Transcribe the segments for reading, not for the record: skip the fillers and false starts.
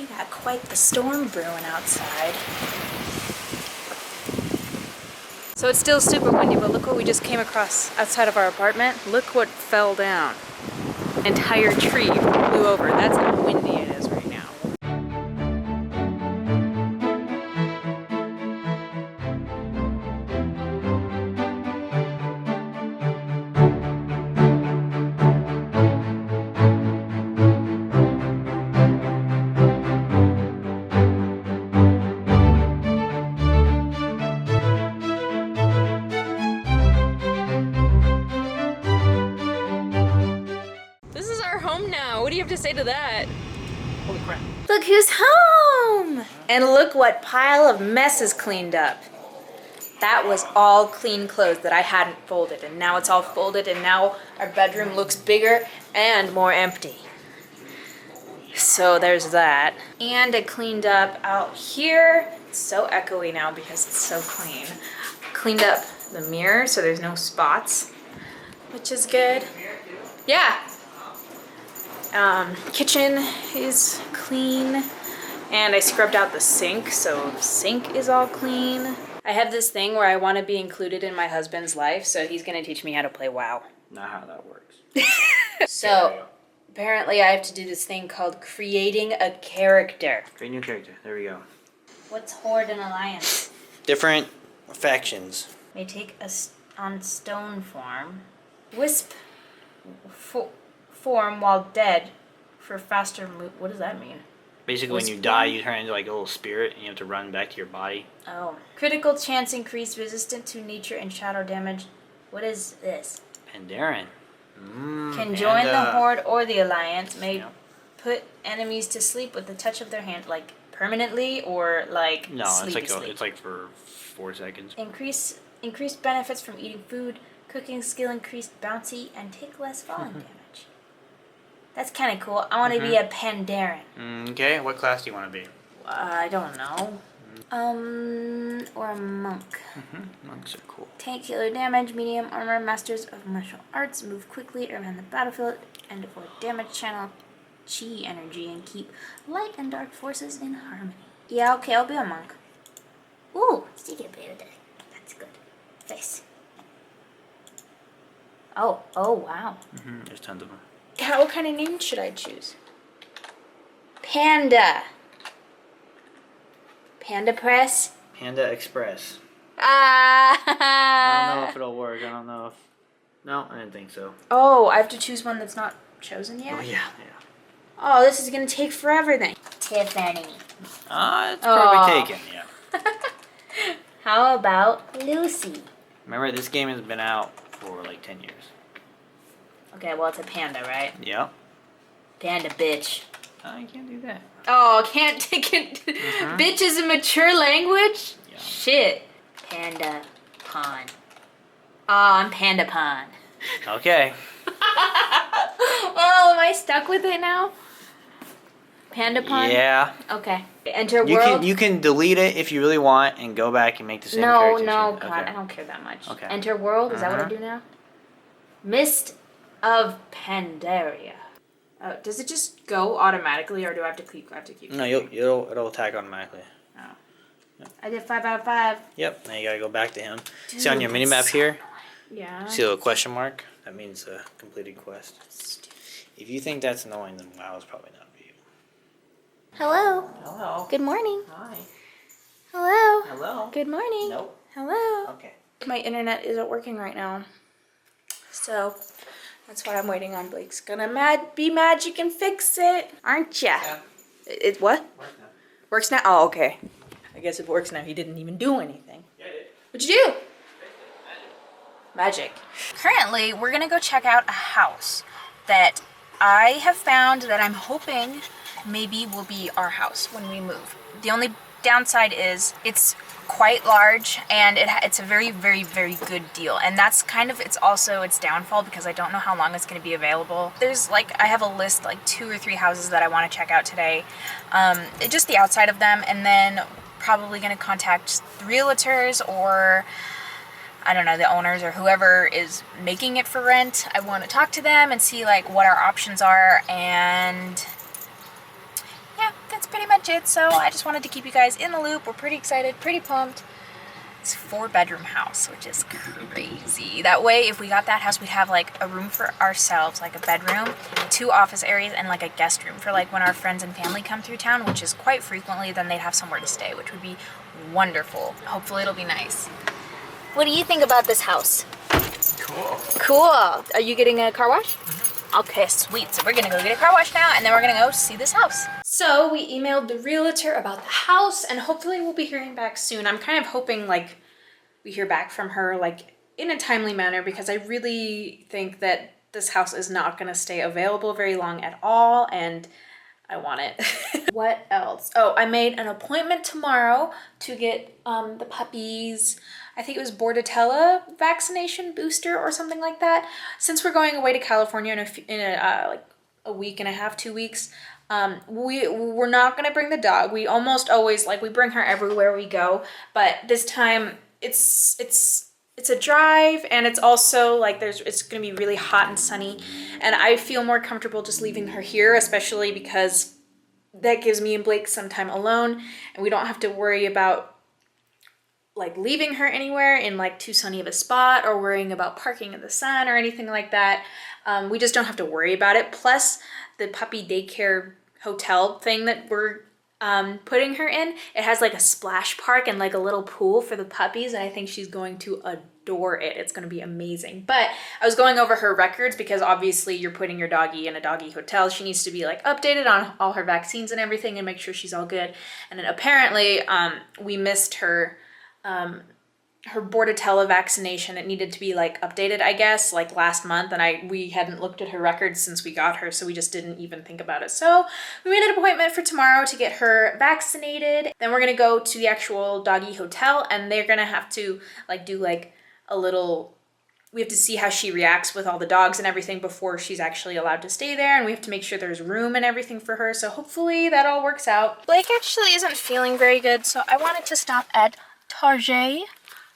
We got quite the storm brewing outside. So it's still super windy, but look what we just came across outside of our apartment. Look what fell down. An entire tree flew over. That's how windy it is right now. What do you have to say to that? Holy crap. Look who's home! And look what pile of mess is cleaned up. That was all clean clothes that I hadn't folded, and now it's all folded, and now our bedroom looks bigger and more empty. So there's that. And I cleaned up out here. It's so echoey now because it's so clean. Cleaned up the mirror so there's no spots, which is good. Yeah. Kitchen is clean, and I scrubbed out the sink, so the sink is all clean. I have this thing where I want to be included in my husband's life, so he's going to teach me how to play WoW. Not how that works. So, apparently I have to do this thing called creating a character. Create a new character. There we go. What's Horde and Alliance? Different factions. May take on stone form. Wisp form while dead for faster move. What does that mean? Basically, when you die, you turn into like a little spirit, and you have to run back to your body. Oh. Critical chance increased, resistant to nature and shadow damage. What is this? Pandaren. Can join the Horde or the Alliance. May put enemies to sleep with the touch of their hand, like permanently or like no, sleepy it's like sleep. it's like for 4 seconds. Increased benefits from eating food, cooking skill increased bouncy, and take less falling damage. That's kind of cool. I want to be a Pandaren. Okay, what class do you want to be? I don't know. Or a monk. Monks are cool. Tank healer damage, medium armor, masters of martial arts, move quickly around the battlefield, and avoid damage, channel chi energy, and keep light and dark forces in harmony. Yeah, okay, I'll be a monk. Ooh, sticky build. That's good. Face. Oh, wow. There's tons of them. What kind of name should I choose? Panda. Panda Press. Panda Express. Ah. I don't know if it'll work. I don't know if... No, I didn't think so. Oh, I have to choose one that's not chosen yet? Oh, yeah. Oh, this is going to take forever then. Tiffany. It's probably taken, yeah. How about Lucy? Remember, this game has been out for like 10 years. Okay, well, it's a panda, right? Yep. Panda bitch. Oh, you can't do that. Oh, can't take it. Bitch is a mature language? Yeah. Shit. Panda Pawn. Oh, I'm Panda Pawn. Okay. Oh, am I stuck with it now? Panda Pawn? Yeah. Okay. Enter world. You can delete it if you really want and go back and make the same character. No, Okay. God, I don't care that much. Okay. Enter world, is that what I do now? Mist of Pandaria. Oh, does it just go automatically, or do I have to keep? No, it'll attack automatically. Oh. Yep. I did 5 out of 5. Yep. Now you gotta go back to him. Dude, see on your mini map so here. annoying. Yeah. See a little question mark? That means a completed quest. If you think that's annoying, then WoW is probably not for you. Hello. Hello. Good morning. Hi. Hello. Hello. Good morning. Nope. Hello. Okay. My internet isn't working right now, so that's why I'm waiting on Blake's gonna be magic and fix it, aren't ya? Yeah. It what? Works now. Oh, okay. I guess it works now. He didn't even do anything. Yeah, I did. What'd you do? Magic. Currently, we're gonna go check out a house that I have found that I'm hoping maybe will be our house when we move. The only downside is it's quite large, and it's a very, very, very good deal, and that's kind of its downfall, because I don't know how long it's going to be available. There's I have a list, 2 or 3 houses that I want to check out today, just the outside of them, and then probably going to contact the realtors, or I don't know, the owners or whoever is making it for rent. I want to talk to them and see what our options are, and yeah, that's pretty pretty much it. So I just wanted to keep you guys in the loop. We're pretty excited, pretty pumped. It's a 4-bedroom house, which is crazy. That way, if we got that house, we'd have like a room for ourselves, like a bedroom, 2 office areas, and like a guest room for like when our friends and family come through town, which is quite frequently, then they'd have somewhere to stay, which would be wonderful. Hopefully it'll be nice. What do you think about this house? Cool. Cool. Are you getting a car wash? Okay, sweet. So we're gonna go get a car wash now, and then we're gonna go see this house. So we emailed the realtor about the house, and hopefully we'll be hearing back soon. I'm kind of hoping like we hear back from her like in a timely manner, because I really think that this house is not gonna stay available very long at all, and I want it. What else? Oh, I made an appointment tomorrow to get the puppies. I think it was Bordetella vaccination booster or something like that. Since we're going away to California in like a week and a half, 2 weeks, we're not gonna bring the dog. We almost always we bring her everywhere we go, but this time it's a drive, and it's also like it's gonna be really hot and sunny, and I feel more comfortable just leaving her here, especially because that gives me and Blake some time alone, and we don't have to worry about like leaving her anywhere in like too sunny of a spot or worrying about parking in the sun or anything like that. We just don't have to worry about it. Plus the puppy daycare hotel thing that we're putting her in, it has like a splash park and like a little pool for the puppies, and I think she's going to adore it. It's going to be amazing. But I was going over her records, because obviously you're putting your doggy in a doggy hotel. She needs to be like updated on all her vaccines and everything and make sure she's all good. And then apparently we missed her Bordetella vaccination. It needed to be like updated, I guess, like last month, and we hadn't looked at her records since we got her, so we just didn't even think about it. So we made an appointment for tomorrow to get her vaccinated. Then we're gonna go to the actual doggy hotel, and they're gonna have to like do like a little, we have to see how she reacts with all the dogs and everything before she's actually allowed to stay there, and we have to make sure there's room and everything for her. So hopefully that all works out. Blake actually isn't feeling very good, so I wanted to stop at Target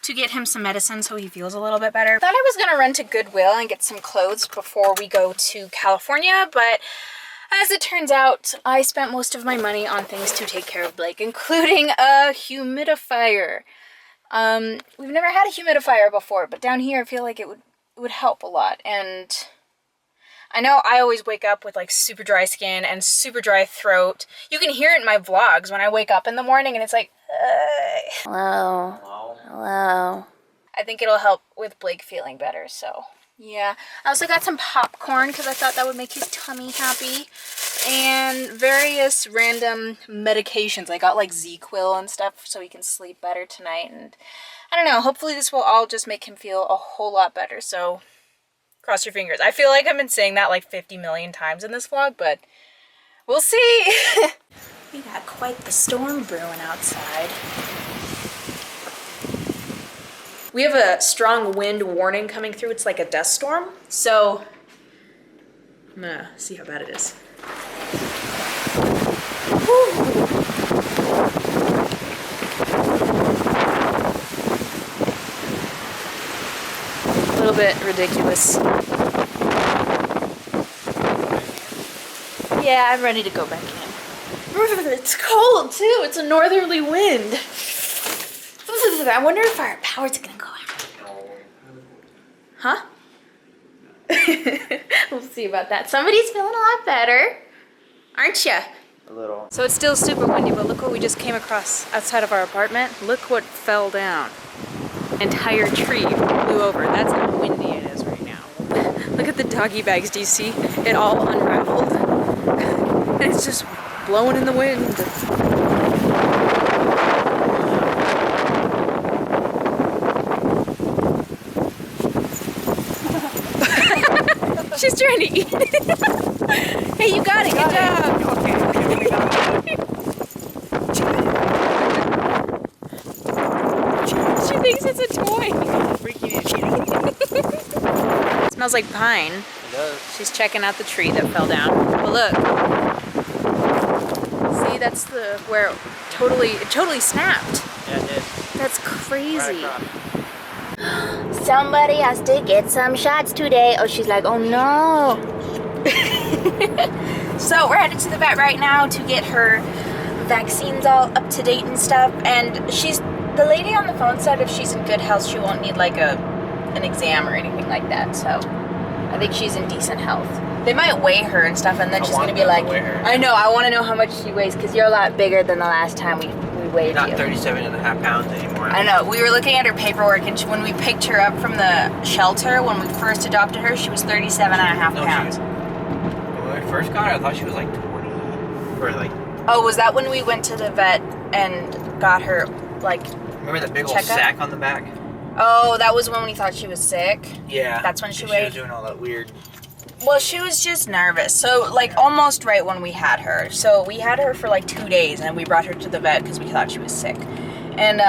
to get him some medicine so he feels a little bit better. Thought I was gonna run to Goodwill and get some clothes before we go to California, but as it turns out, I spent most of my money on things to take care of Blake, including a humidifier. We've never had a humidifier before, but down here I feel like it would help a lot. And I know I always wake up with like super dry skin and super dry throat. You can hear it in my vlogs when I wake up in the morning, and it's like, hello. Hello. Hello. I think it'll help with Blake feeling better, so yeah. I also got some popcorn because I thought that would make his tummy happy, and various random medications. I got like Z-Quil and stuff so he can sleep better tonight, and I don't know, hopefully this will all just make him feel a whole lot better, so cross your fingers. I feel like I've been saying that like 50 million times in this vlog, but we'll see. We got quite the storm brewing outside. We have a strong wind warning coming through. It's like a dust storm. So I'm gonna see how bad it is. Whew. A little bit ridiculous. Yeah, I'm ready to go back in. It's cold too. It's a northerly wind. I wonder if our power's gonna go out. Huh? We'll see about that. Somebody's feeling a lot better, aren't you? A little. So it's still super windy, but look what we just came across outside of our apartment. Look what fell down. Entire tree flew over. That's how windy it is right now. Look at the doggy bags. Do you see? It all unraveled. And it's just blowing in the wind. She's trying to eat it. Hey, you got it. Good job. Okay. She thinks it's a toy. It smells like pine. It does. She's checking out the tree that fell down. But look. See, that's where it totally snapped. Yeah, it did. That's crazy. Right. Somebody has to get some shots today. Oh, she's like, oh no. So we're headed to the vet right now to get her vaccines all up to date and stuff. And the lady on the phone said if she's in good health, she won't need like an exam or anything like that. So I think she's in decent health. They might weigh her and stuff, and then she's gonna be like, I know, I want to know how much she weighs because you're a lot bigger than the last time we weighed you. Not 37.5 pounds anymore. I know. We were looking at her paperwork, and when we picked her up from the shelter, when we first adopted her, she was 37.5 pounds. When we first got her, I thought she was like 20 or like. Oh, was that when we went to the vet and got her like? Remember that big old checkup? sack on the back? Oh, that was when we thought she was sick. Yeah. That's when she She weighed. was doing all that weird. Well, she was just nervous. So, like, almost right when we had her. So, we had her for, like, 2 days, and we brought her to the vet because we thought she was sick. And,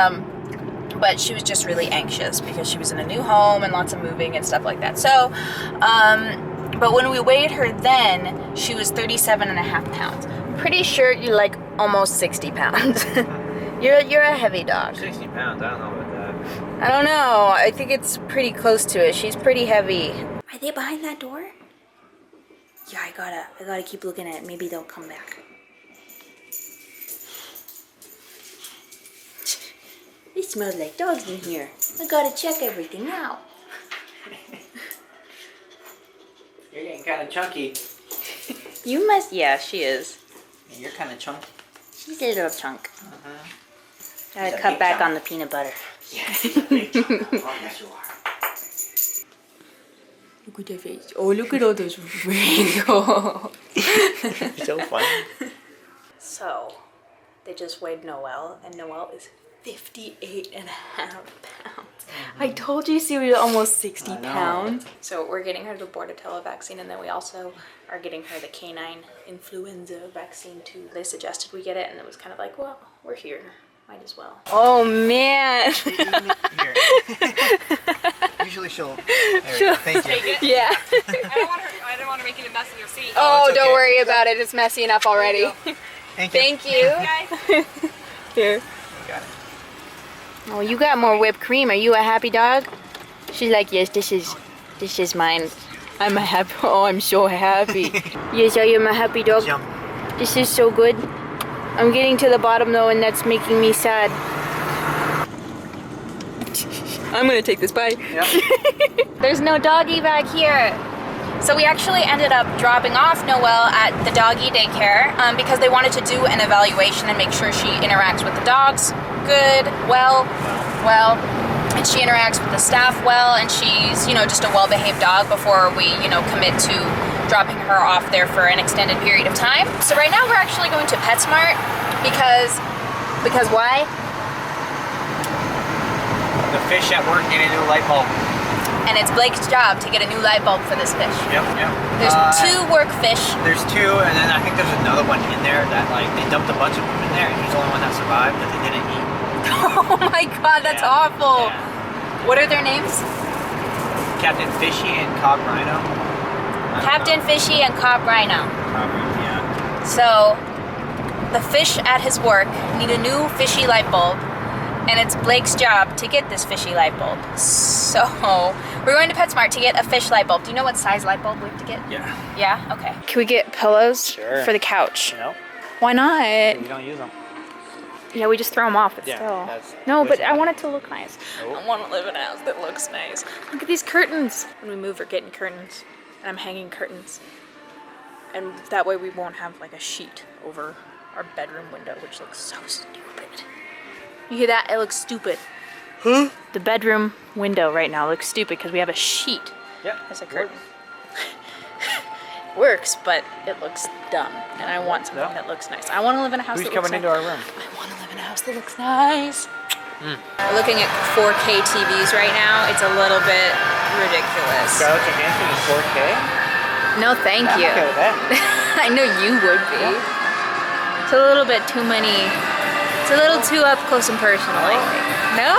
but she was just really anxious because she was in a new home and lots of moving and stuff like that. So, but when we weighed her then, she was 37.5 pounds. Pretty sure you're, like, almost 60 pounds. You're a heavy dog. 60 pounds, I don't know about that. I don't know. I think it's pretty close to it. She's pretty heavy. Are they behind that door? Yeah, I gotta keep looking at it. Maybe they'll come back. It smells like dogs in here. I gotta check everything out. You're getting kind of chunky. You must, yeah, she is. You're kind of chunky. She's a little chunk. Gotta She's a cut big back chunk. on the peanut butter. Yes, she's a big chunk. Oh, yes, you are. Look at her face. Oh, look at all those wrinkles. So funny. So, they just weighed Noelle, and Noelle is 58.5 pounds. I told you she was almost 60 pounds. So we're getting her the Bordetella vaccine, and then we also are getting her the canine influenza vaccine too. They suggested we get it, and it was kind of like, well, we're here. Might as well. Oh, man. Here. Usually she'll. Thank you. Yeah. I didn't want to make it a mess in your seat. Oh, it's don't okay. worry about it. It's messy enough already. Thank you. Thank you. Guys, Here. You got it. Oh, you got more whipped cream. Are you a happy dog? She's like, yes, this is mine. I'm a happy. Oh, I'm so happy. Yes, I am a happy dog. Jump. This is so good. I'm getting to the bottom though, and that's making me sad. I'm gonna take this bite. Yep. There's no doggy back here. So we actually ended up dropping off Noelle at the doggy daycare because they wanted to do an evaluation and make sure she interacts with the dogs good, well, and she interacts with the staff well, and she's, just a well-behaved dog before we, commit to dropping her off there for an extended period of time. So right now we're actually going to PetSmart because why? The fish at work need a new light bulb. And it's Blake's job to get a new light bulb for this fish. Yep. There's 2 work fish. There's 2, and then I think there's another one in there that they dumped a bunch of them in there, and he's the only one that survived that they didn't eat. Oh my god, that's Yeah. awful. Yeah. What are their names? Captain Fishy and Cobb Rhino. Captain Fishy and Cobb Rhino. Yeah. So, the fish at his work need a new fishy light bulb, and it's Blake's job to get this fishy light bulb. So, we're going to PetSmart to get a fish light bulb. Do you know what size light bulb we have to get? Yeah. Yeah? Okay. Can we get pillows Sure. for the couch? No, Why not? we don't use them. Yeah, we just throw them off, but Yeah, still. that's No, but wasting I want money. it to look nice. Oh. I want to live in a house that looks nice. Look at these curtains. When we move, we're getting curtains. And I'm hanging curtains. And that way we won't have like a sheet over our bedroom window, which looks so stupid. You hear that? It looks stupid. Huh? The bedroom window right now looks stupid because we have a sheet Yeah. as a curtain. Works, but it looks dumb. And I want something that looks nice. I want to live in a house Who's that looks coming nice. into our room? I want to live in a house that looks nice. We're looking at 4K TVs right now. It's a little bit ridiculous. Scarlett Johansson is 4K? No, thank you. I'm okay with that. I know you would be. It's a little bit too many. It's a little too up close and personal lately. No?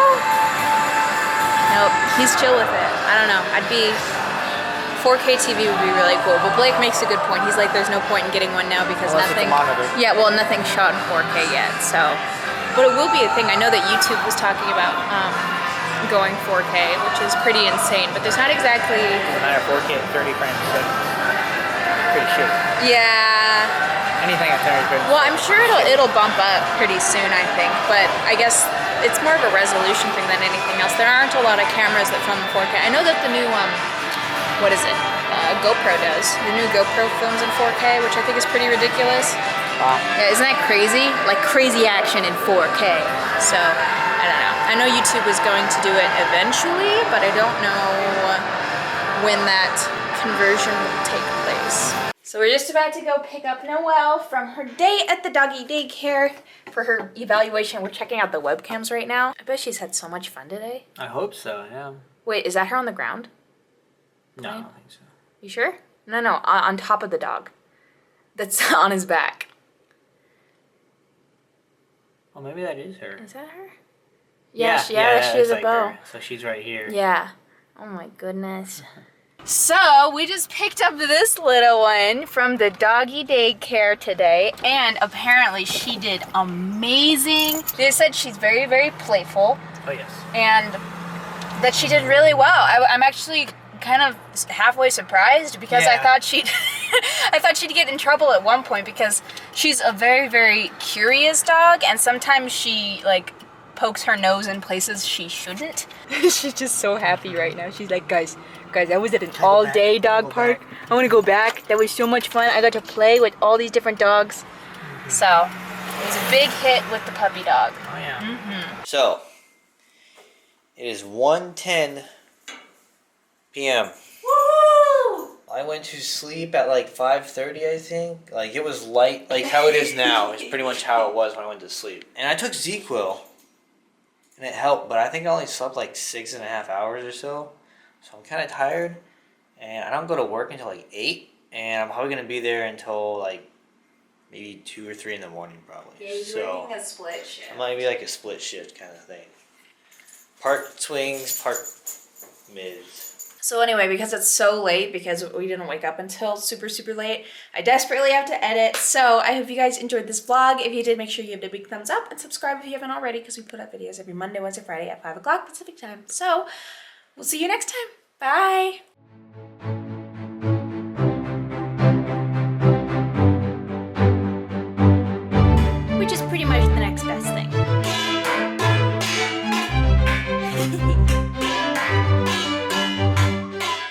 Nope. He's chill with it. I don't know. 4K TV would be really cool, but Blake makes a good point. He's like, there's no point in getting one now because Unless it's a nothing. monitor. Yeah, well, nothing's shot in 4K yet, so. But it will be a thing. I know that YouTube was talking about going 4K, which is pretty insane, but there's not exactly. No matter 4K at 30 frames, but pretty shit. Yeah. Anything at 30 Well, I'm sure it'll bump up pretty soon, I think. But I guess it's more of a resolution thing than anything else. There aren't a lot of cameras that film in 4K. I know that the new what is it? GoPro does. The new GoPro films in 4K, which I think is pretty ridiculous. Wow. Yeah, isn't that crazy? Like crazy action in 4K. So, I don't know. I know YouTube is going to do it eventually, but I don't know when that conversion will take place. So we're just about to go pick up Noelle from her day at the doggy daycare for her evaluation. We're checking out the webcams right now. I bet she's had so much fun today. I hope so, yeah. Wait, is that her on the ground? No, I don't think so. You sure? No, on top of the dog. That's on his back. Well, maybe that is her. Is that her? Yeah, she has a like bow. her. So she's right here. Yeah. Oh my goodness. So we just picked up this little one from the doggy daycare today, and apparently she did amazing. They said she's very, very playful. Oh, yes. And that she did really well. I'm actually kind of halfway surprised because I thought she'd I thought she'd get in trouble at one point because she's a very, very curious dog, and sometimes she like pokes her nose in places she shouldn't. She's just so happy right now. She's like, guys, I was at an all-day dog park. I want to go back. That was so much fun. I got to play with all these different dogs. So it was a big hit with the puppy dog. Oh, yeah. So, it is 1:10 p.m. Woo! I went to sleep at like 5:30, I think. Like, it was light, like how it is now. It's pretty much how it was when I went to sleep. And I took ZQL, and it helped, but I think I only slept like 6.5 hours or so. So I'm kind of tired, and I don't go to work until like 8, and I'm probably going to be there until like maybe 2 or 3 in the morning probably. Yeah, you're so working a split shift. it might be like a split shift kind of thing. Part swings, part mids. So anyway, because it's so late, because we didn't wake up until super, super late, I desperately have to edit. So I hope you guys enjoyed this vlog. If you did, make sure you give it a big thumbs up and subscribe if you haven't already, because we put up videos every Monday, Wednesday, Friday at 5 o'clock Pacific time. So we'll see you next time. Bye. Which is pretty much the next best